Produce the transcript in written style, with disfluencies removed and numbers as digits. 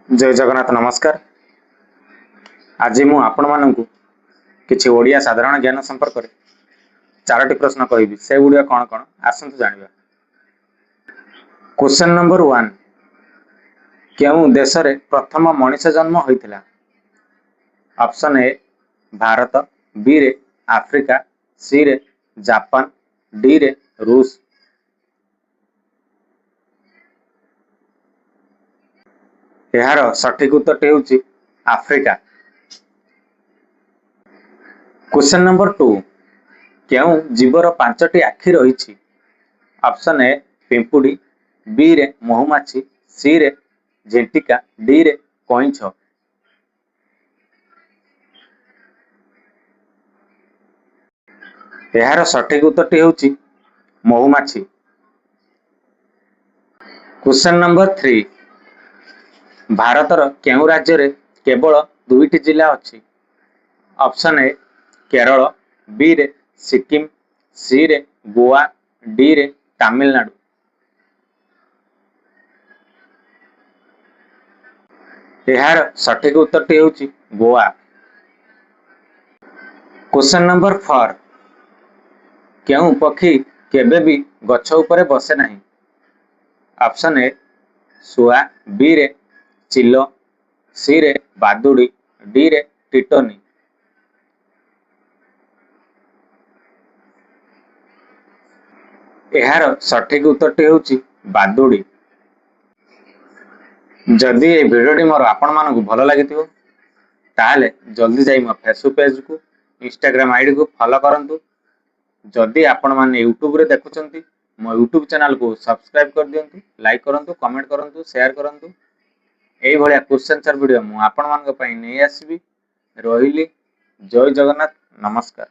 जय जगन्नाथ नमस्कार। आज मु आपण मानू किसी ओडिया साधारण ज्ञान संपर्क में चारोटी प्रश्न कहबी से गुड़िया कौन कौन आसतु जानिबा। क्वेश्चन नंबर 1 केउ देश रे प्रथम मनुष्य जन्म होइथिला? ऑप्शन ए भारत, बी रे आफ्रिका, सी रे जापान, डी रे रूस। यार सठिक उत्तर होउची आफ्रिका। क्वेश्चन नंबर 2 केउ जीवर 5टी आखि रही? ऑप्शन ए पिंपुड़ी, बी रे महुमाछी, सी रे झेंटिका, डी रे कइंछ। यार सठिक उत्तर होउची महुमाछी। क्वेश्चन नंबर 3 भारतर केउ राज्य रे केवल 2टी जिला अछि? ऑप्शन ए केरल, बी रे सिक्किम, सी रे गोवा, डी रे तमिलनाडु। यार सठिक उत्तर होउची गोवा। क्वेश्चन नंबर 4 केउ पक्षी केबे भी गछ उपरे बसे नहीं? ऑप्शन ए सुआ, बी रे चिलो, सी रे बादुड़ी, डी रे टिटोनी। यार सठिक उत्तर होउची बादुड़ी। जदि ये वीडियोटी मोर आपण मानकु भल लागिथिबो ताले जल्दी जाई मो फेसबुक पेज को इंस्टाग्राम आईडी को फॉलो करंतु। जदि आपण माने यूट्यूब रे देखुचंती मो यूट्यूब चैनल को सब्सक्राइब कर दियंतु, लाइक करंतु, कमेंट करंतु, शेयर करंतु। एई भलिया क्वेश्चन आंसर वीडियो मु आपण मानक पई नै आसीबी। रहिली जय जगन्नाथ नमस्कार।